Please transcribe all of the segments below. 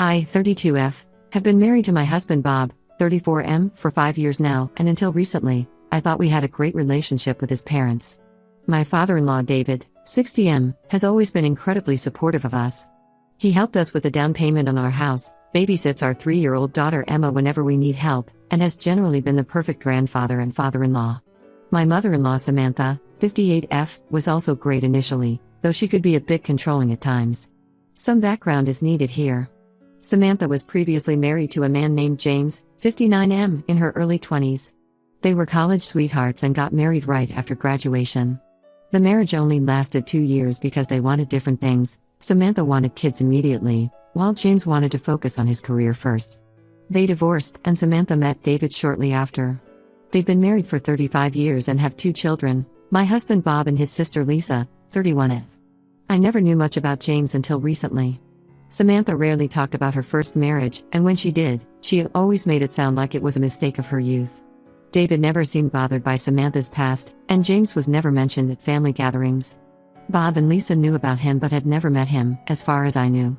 I, 32F, have been married to my husband Bob, 34M, for 5 years now, and until recently, I thought we had a great relationship with his parents. My father-in-law David, 60M, has always been incredibly supportive of us. He helped us with the down payment on our house, babysits our 3-year-old daughter Emma whenever we need help, and has generally been the perfect grandfather and father-in-law. My mother-in-law Samantha, 58F, was also great initially, though she could be a bit controlling at times. Some background is needed here. Samantha was previously married to a man named James, 59M, in her early 20s. They were college sweethearts and got married right after graduation. The marriage only lasted 2 years because they wanted different things. Samantha wanted kids immediately, while James wanted to focus on his career first. They divorced, and Samantha met David shortly after. They've been married for 35 years and have 2 children, my husband Bob and his sister Lisa, 31F. I never knew much about James until recently. Samantha rarely talked about her first marriage, and when she did, she always made it sound like it was a mistake of her youth. David never seemed bothered by Samantha's past, and James was never mentioned at family gatherings. Bob and Lisa knew about him but had never met him, as far as I knew.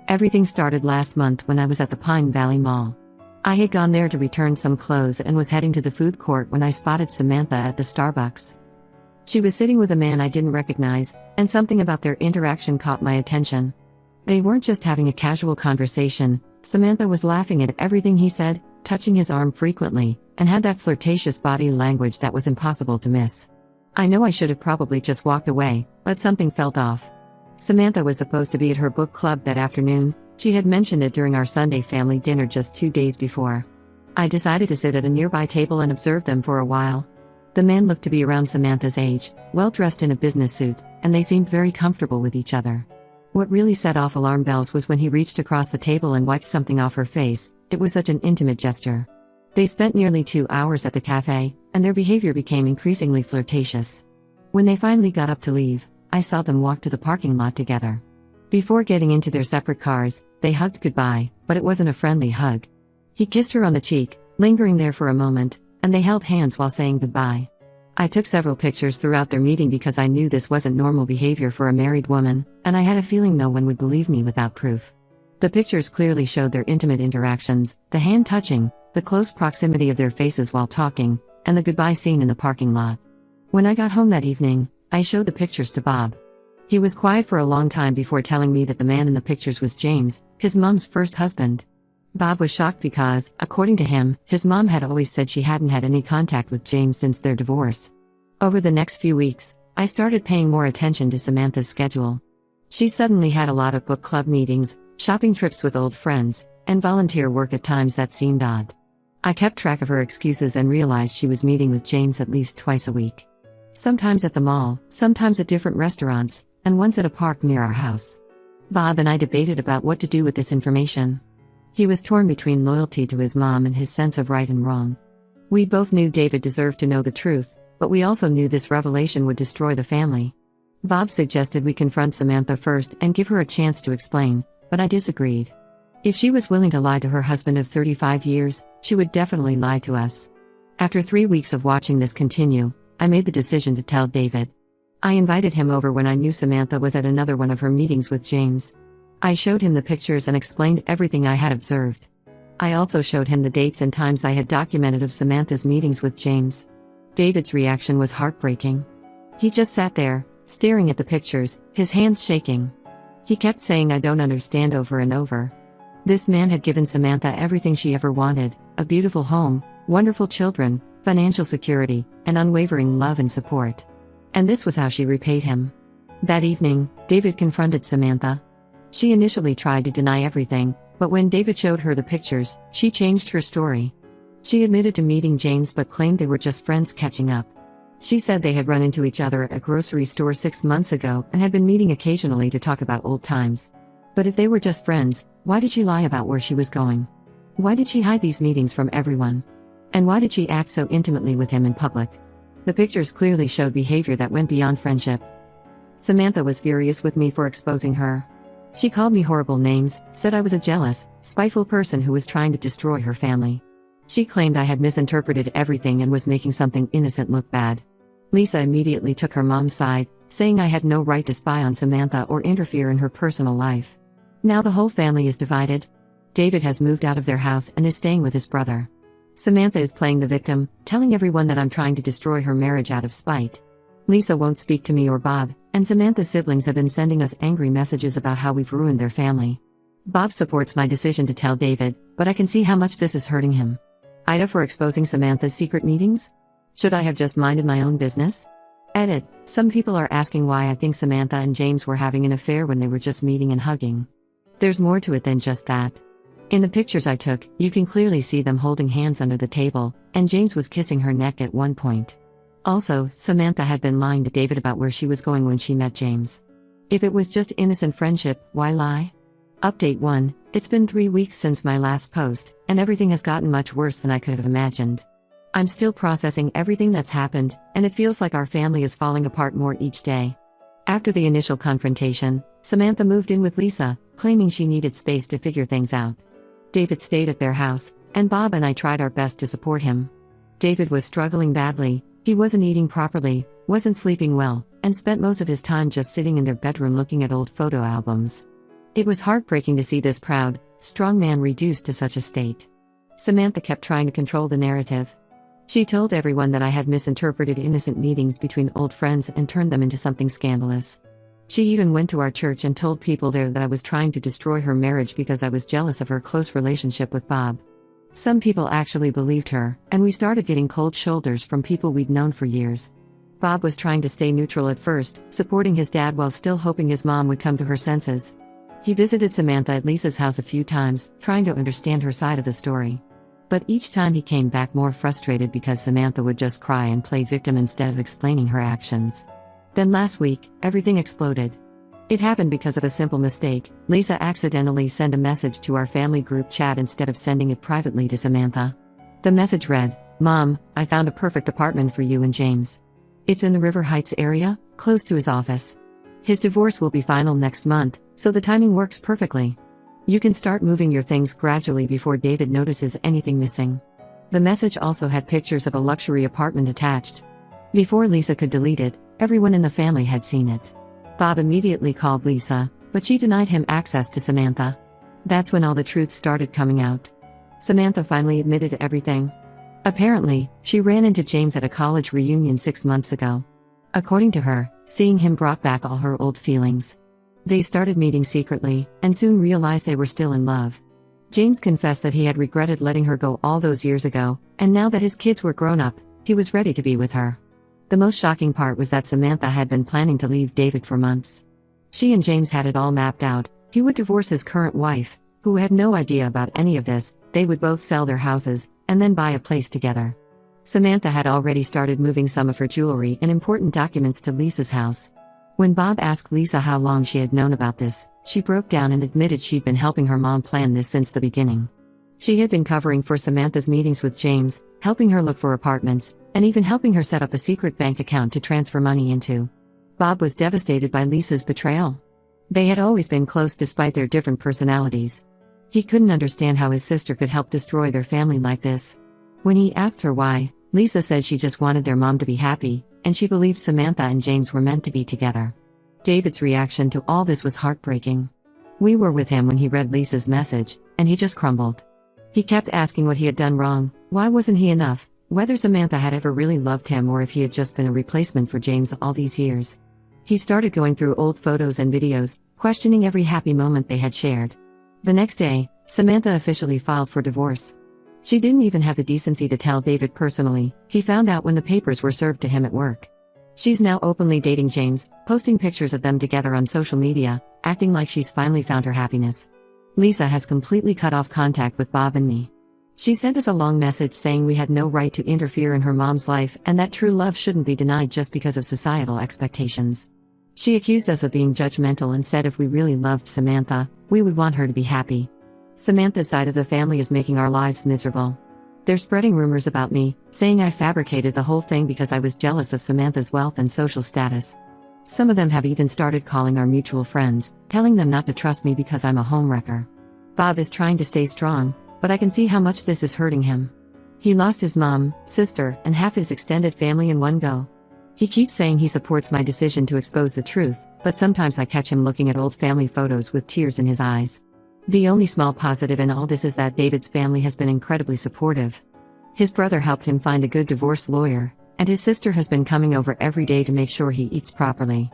Everything started last month when I was at the Pine Valley Mall. I had gone there to return some clothes and was heading to the food court when I spotted Samantha at the Starbucks. She was sitting with a man I didn't recognize, and something about their interaction caught my attention. They weren't just having a casual conversation. Samantha was laughing at everything he said, touching his arm frequently, and had that flirtatious body language that was impossible to miss. I know I should have probably just walked away, but something felt off. Samantha was supposed to be at her book club that afternoon. She had mentioned it during our Sunday family dinner just 2 days before. I decided to sit at a nearby table and observe them for a while. The man looked to be around Samantha's age, well dressed in a business suit, and they seemed very comfortable with each other. What really set off alarm bells was when he reached across the table and wiped something off her face. It was such an intimate gesture. They spent nearly 2 hours at the cafe, and their behavior became increasingly flirtatious. When they finally got up to leave, I saw them walk to the parking lot together. Before getting into their separate cars, they hugged goodbye, but it wasn't a friendly hug. He kissed her on the cheek, lingering there for a moment, and they held hands while saying goodbye. I took several pictures throughout their meeting because I knew this wasn't normal behavior for a married woman, and I had a feeling no one would believe me without proof. The pictures clearly showed their intimate interactions, the hand touching, the close proximity of their faces while talking, and the goodbye scene in the parking lot. When I got home that evening, I showed the pictures to Bob. He was quiet for a long time before telling me that the man in the pictures was James, his mom's first husband. Bob was shocked because, according to him, his mom had always said she hadn't had any contact with James since their divorce. Over the next few weeks, I started paying more attention to Samantha's schedule. She suddenly had a lot of book club meetings, shopping trips with old friends, and volunteer work at times that seemed odd. I kept track of her excuses and realized she was meeting with James at least twice a week. Sometimes at the mall, sometimes at different restaurants, and once at a park near our house. Bob and I debated about what to do with this information. He was torn between loyalty to his mom and his sense of right and wrong. We both knew David deserved to know the truth, but we also knew this revelation would destroy the family. Bob suggested we confront Samantha first and give her a chance to explain, but I disagreed. If she was willing to lie to her husband of 35 years, she would definitely lie to us. After 3 weeks of watching this continue, I made the decision to tell David. I invited him over when I knew Samantha was at another one of her meetings with James. I showed him the pictures and explained everything I had observed. I also showed him the dates and times I had documented of Samantha's meetings with James. David's reaction was heartbreaking. He just sat there, staring at the pictures, his hands shaking. He kept saying "I don't understand" over and over. This man had given Samantha everything she ever wanted: a beautiful home, wonderful children, financial security, and unwavering love and support. And this was how she repaid him. That evening, David confronted Samantha. She initially tried to deny everything, but when David showed her the pictures, she changed her story. She admitted to meeting James but claimed they were just friends catching up. She said they had run into each other at a grocery store 6 months ago and had been meeting occasionally to talk about old times. But if they were just friends, why did she lie about where she was going? Why did she hide these meetings from everyone? And why did she act so intimately with him in public? The pictures clearly showed behavior that went beyond friendship. Samantha was furious with me for exposing her. She called me horrible names, said I was a jealous, spiteful person who was trying to destroy her family. She claimed I had misinterpreted everything and was making something innocent look bad. Lisa immediately took her mom's side, saying I had no right to spy on Samantha or interfere in her personal life. Now the whole family is divided. David has moved out of their house and is staying with his brother. Samantha is playing the victim, telling everyone that I'm trying to destroy her marriage out of spite. Lisa won't speak to me or Bob, and Samantha's siblings have been sending us angry messages about how we've ruined their family. Bob supports my decision to tell David, but I can see how much this is hurting him. Ida for exposing Samantha's secret meetings? Should I have just minded my own business? Edit. Some people are asking why I think Samantha and James were having an affair when they were just meeting and hugging. There's more to it than just that. In the pictures I took, you can clearly see them holding hands under the table, and James was kissing her neck at one point. Also, Samantha had been lying to David about where she was going when she met James. If it was just innocent friendship, why lie? Update 1. It's been 3 weeks since my last post, and everything has gotten much worse than I could have imagined. I'm still processing everything that's happened, and it feels like our family is falling apart more each day. After the initial confrontation, Samantha moved in with Lisa, claiming she needed space to figure things out. David stayed at their house, and Bob and I tried our best to support him. David was struggling badly, he wasn't eating properly, wasn't sleeping well, and spent most of his time just sitting in their bedroom looking at old photo albums. It was heartbreaking to see this proud, strong man reduced to such a state. Samantha kept trying to control the narrative. She told everyone that I had misinterpreted innocent meetings between old friends and turned them into something scandalous. She even went to our church and told people there that I was trying to destroy her marriage because I was jealous of her close relationship with Bob. Some people actually believed her, and we started getting cold shoulders from people we'd known for years. Bob was trying to stay neutral at first, supporting his dad while still hoping his mom would come to her senses. He visited Samantha at Lisa's house a few times, trying to understand her side of the story. But each time he came back more frustrated because Samantha would just cry and play victim instead of explaining her actions. Then last week, everything exploded. It happened because of a simple mistake. Lisa accidentally sent a message to our family group chat instead of sending it privately to Samantha. The message read, "Mom, I found a perfect apartment for you and James. It's in the River Heights area, close to his office. His divorce will be final next month, so the timing works perfectly. You can start moving your things gradually before David notices anything missing." The message also had pictures of a luxury apartment attached. Before Lisa could delete it, everyone in the family had seen it. Bob immediately called Lisa, but she denied him access to Samantha. That's when all the truth started coming out. Samantha finally admitted everything. Apparently, she ran into James at a college reunion 6 months ago. According to her, seeing him brought back all her old feelings. They started meeting secretly, and soon realized they were still in love. James confessed that he had regretted letting her go all those years ago, and now that his kids were grown up, he was ready to be with her. The most shocking part was that Samantha had been planning to leave David for months. She and James had it all mapped out. He would divorce his current wife, who had no idea about any of this. They would both sell their houses, and then buy a place together. Samantha had already started moving some of her jewelry and important documents to Lisa's house. When Bob asked Lisa how long she had known about this, she broke down and admitted she'd been helping her mom plan this since the beginning. She had been covering for Samantha's meetings with James, helping her look for apartments, and even helping her set up a secret bank account to transfer money into. Bob was devastated by Lisa's betrayal. They had always been close despite their different personalities. He couldn't understand how his sister could help destroy their family like this. When he asked her why, Lisa said she just wanted their mom to be happy, and she believed Samantha and James were meant to be together. David's reaction to all this was heartbreaking. We were with him when he read Lisa's message, and he just crumbled. He kept asking what he had done wrong, why wasn't he enough, whether Samantha had ever really loved him or if he had just been a replacement for James all these years. He started going through old photos and videos, questioning every happy moment they had shared. The next day, Samantha officially filed for divorce. She didn't even have the decency to tell David personally. He found out when the papers were served to him at work. She's now openly dating James, posting pictures of them together on social media, acting like she's finally found her happiness. Lisa has completely cut off contact with Bob and me. She sent us a long message saying we had no right to interfere in her mom's life and that true love shouldn't be denied just because of societal expectations. She accused us of being judgmental and said if we really loved Samantha, we would want her to be happy. Samantha's side of the family is making our lives miserable. They're spreading rumors about me, saying I fabricated the whole thing because I was jealous of Samantha's wealth and social status. Some of them have even started calling our mutual friends, telling them not to trust me because I'm a homewrecker. Bob is trying to stay strong, but I can see how much this is hurting him. He lost his mom, sister, and half his extended family in one go. He keeps saying he supports my decision to expose the truth, but sometimes I catch him looking at old family photos with tears in his eyes. The only small positive in all this is that David's family has been incredibly supportive. His brother helped him find a good divorce lawyer, and his sister has been coming over every day to make sure he eats properly.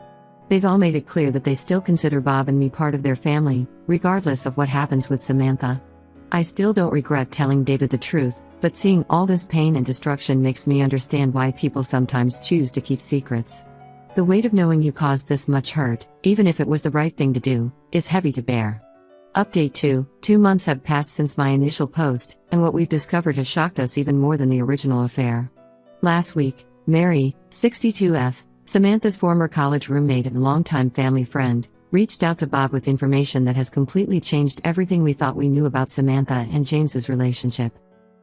They've all made it clear that they still consider Bob and me part of their family, regardless of what happens with Samantha. I still don't regret telling David the truth, but seeing all this pain and destruction makes me understand why people sometimes choose to keep secrets. The weight of knowing you caused this much hurt, even if it was the right thing to do, is heavy to bear. Update 2: 2 months have passed since my initial post, and what we've discovered has shocked us even more than the original affair. Last week, Mary, 62F, Samantha's former college roommate and longtime family friend, reached out to Bob with information that has completely changed everything we thought we knew about Samantha and James's relationship.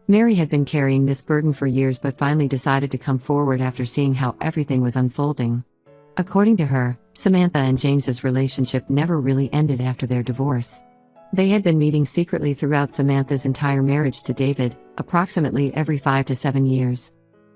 Mary had been carrying this burden for years but finally decided to come forward after seeing how everything was unfolding. According to her, Samantha and James's relationship never really ended after their divorce. They had been meeting secretly throughout Samantha's entire marriage to David, approximately every 5 to 7 years.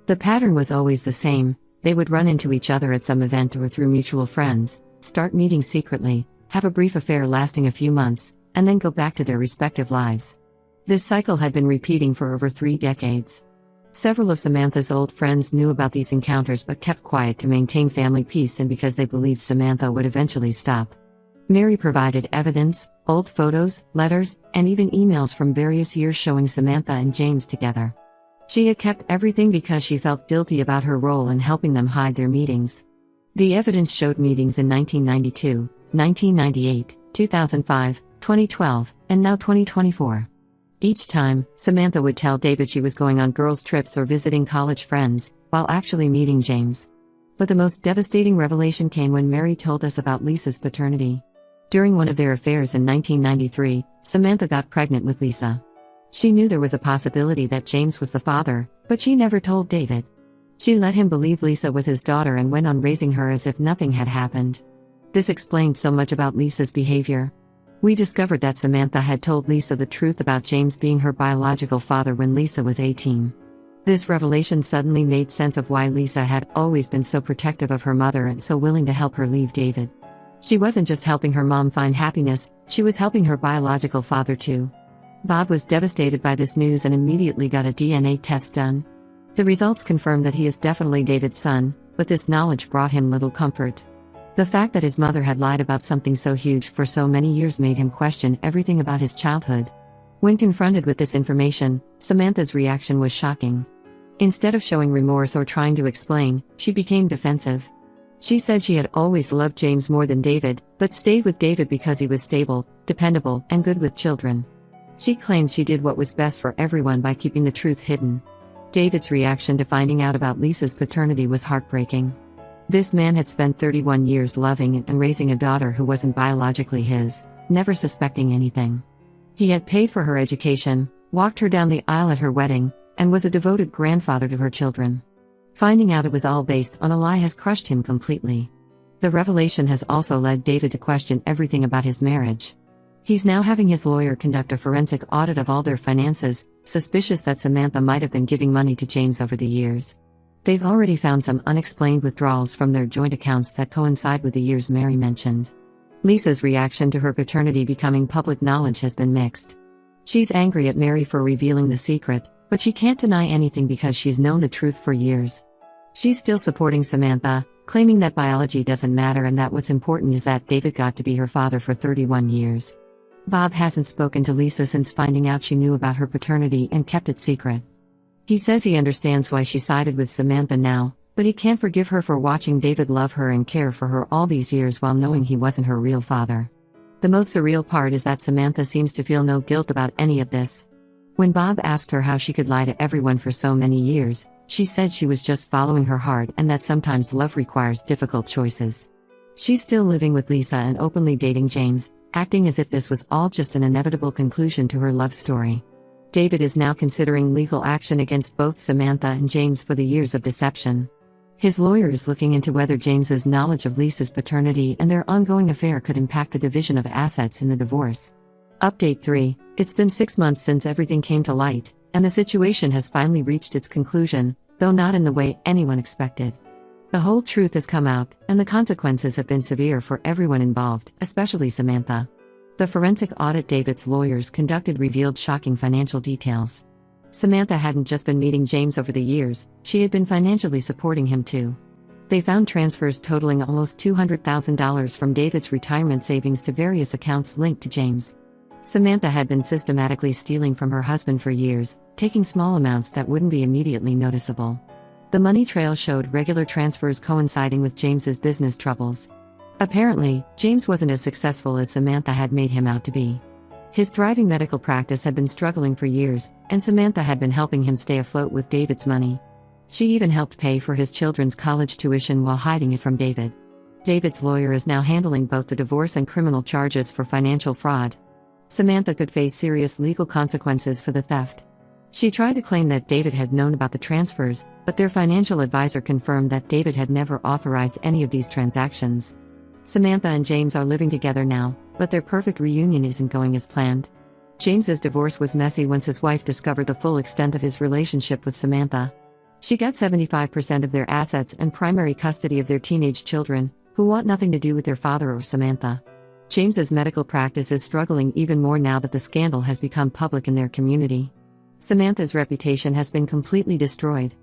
The pattern was always the same: they would run into each other at some event or through mutual friends, start meeting secretly, have a brief affair lasting a few months, and then go back to their respective lives. This cycle had been repeating for over 3 decades. Several of Samantha's old friends knew about these encounters but kept quiet to maintain family peace and because they believed Samantha would eventually stop. Mary provided evidence, old photos, letters, and even emails from various years showing Samantha and James together. She had kept everything because she felt guilty about her role in helping them hide their meetings. The evidence showed meetings in 1992, 1998, 2005, 2012, and now 2024. Each time, Samantha would tell David she was going on girls' trips or visiting college friends, while actually meeting James. But the most devastating revelation came when Mary told us about Lisa's paternity. During one of their affairs in 1993, Samantha got pregnant with Lisa. She knew there was a possibility that James was the father, but she never told David. She let him believe Lisa was his daughter and went on raising her as if nothing had happened. This explained so much about Lisa's behavior. We discovered that Samantha had told Lisa the truth about James being her biological father when Lisa was 18. This revelation suddenly made sense of why Lisa had always been so protective of her mother and so willing to help her leave David. She wasn't just helping her mom find happiness, she was helping her biological father too. Bob was devastated by this news and immediately got a DNA test done. The results confirmed that he is definitely David's son, but this knowledge brought him little comfort. The fact that his mother had lied about something so huge for so many years made him question everything about his childhood. When confronted with this information, Samantha's reaction was shocking. Instead of showing remorse or trying to explain, she became defensive. She said she had always loved James more than David, but stayed with David because he was stable, dependable, and good with children. She claimed she did what was best for everyone by keeping the truth hidden. David's reaction to finding out about Lisa's paternity was heartbreaking. This man had spent 31 years loving and raising a daughter who wasn't biologically his, never suspecting anything. He had paid for her education, walked her down the aisle at her wedding, and was a devoted grandfather to her children. Finding out it was all based on a lie has crushed him completely. The revelation has also led David to question everything about his marriage. He's now having his lawyer conduct a forensic audit of all their finances, suspicious that Samantha might have been giving money to James over the years. They've already found some unexplained withdrawals from their joint accounts that coincide with the years Mary mentioned. Lisa's reaction to her paternity becoming public knowledge has been mixed. She's angry at Mary for revealing the secret, but she can't deny anything because she's known the truth for years. She's still supporting Samantha, claiming that biology doesn't matter and that what's important is that David got to be her father for 31 years. Bob hasn't spoken to Lisa since finding out she knew about her paternity and kept it secret. He says he understands why she sided with Samantha now, but he can't forgive her for watching David love her and care for her all these years while knowing he wasn't her real father. The most surreal part is that Samantha seems to feel no guilt about any of this. When Bob asked her how she could lie to everyone for so many years, she said she was just following her heart and that sometimes love requires difficult choices. She's still living with Lisa and openly dating James, acting as if this was all just an inevitable conclusion to her love story. David is now considering legal action against both Samantha and James for the years of deception. His lawyer is looking into whether James's knowledge of Lisa's paternity and their ongoing affair could impact the division of assets in the divorce. Update 3: It's been 6 months since everything came to light, and the situation has finally reached its conclusion, though not in the way anyone expected. The whole truth has come out, and the consequences have been severe for everyone involved, especially Samantha. The forensic audit David's lawyers conducted revealed shocking financial details. Samantha hadn't just been meeting James over the years, she had been financially supporting him too. They found transfers totaling almost $200,000 from David's retirement savings to various accounts linked to James. Samantha had been systematically stealing from her husband for years, taking small amounts that wouldn't be immediately noticeable. The money trail showed regular transfers coinciding with James's business troubles. Apparently, James wasn't as successful as Samantha had made him out to be. His thriving medical practice had been struggling for years, and Samantha had been helping him stay afloat with David's money. She even helped pay for his children's college tuition while hiding it from David. David's lawyer is now handling both the divorce and criminal charges for financial fraud. Samantha could face serious legal consequences for the theft. She tried to claim that David had known about the transfers, but their financial advisor confirmed that David had never authorized any of these transactions. Samantha and James are living together now, but their perfect reunion isn't going as planned. James's divorce was messy once his wife discovered the full extent of his relationship with Samantha. She got 75% of their assets and primary custody of their teenage children, who want nothing to do with their father or Samantha. James's medical practice is struggling even more now that the scandal has become public in their community. Samantha's reputation has been completely destroyed.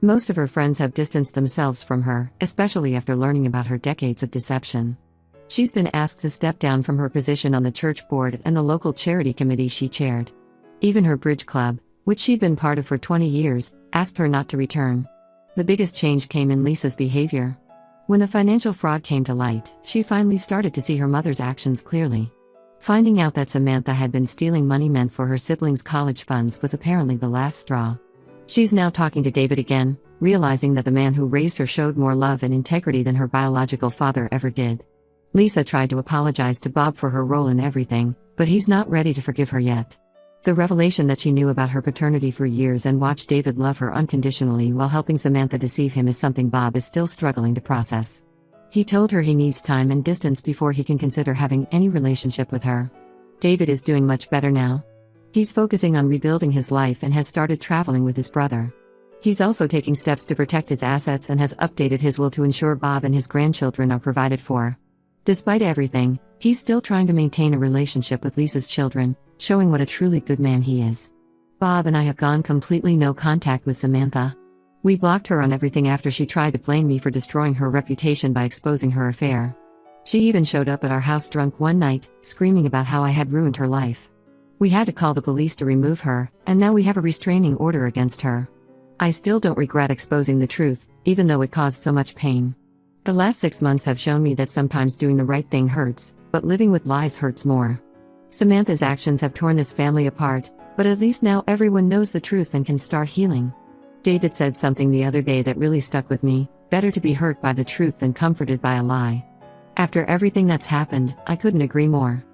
Most of her friends have distanced themselves from her, especially after learning about her decades of deception. She's been asked to step down from her position on the church board and the local charity committee she chaired. Even her bridge club, which she'd been part of for 20 years, asked her not to return. The biggest change came in Lisa's behavior. When the financial fraud came to light, she finally started to see her mother's actions clearly. Finding out that Samantha had been stealing money meant for her siblings' college funds was apparently the last straw. She's now talking to David again, realizing that the man who raised her showed more love and integrity than her biological father ever did. Lisa tried to apologize to Bob for her role in everything, but he's not ready to forgive her yet. The revelation that she knew about her paternity for years and watched David love her unconditionally while helping Samantha deceive him is something Bob is still struggling to process. He told her he needs time and distance before he can consider having any relationship with her. David is doing much better now. He's focusing on rebuilding his life and has started traveling with his brother. He's also taking steps to protect his assets and has updated his will to ensure Bob and his grandchildren are provided for. Despite everything, he's still trying to maintain a relationship with Lisa's children, showing what a truly good man he is. Bob and I have gone completely no contact with Samantha. We blocked her on everything after she tried to blame me for destroying her reputation by exposing her affair. She even showed up at our house drunk one night, screaming about how I had ruined her life. We had to call the police to remove her, and now we have a restraining order against her. I still don't regret exposing the truth, even though it caused so much pain. The last 6 months have shown me that sometimes doing the right thing hurts, but living with lies hurts more. Samantha's actions have torn this family apart, but at least now everyone knows the truth and can start healing. David said something the other day that really stuck with me: better to be hurt by the truth than comforted by a lie. After everything that's happened, I couldn't agree more.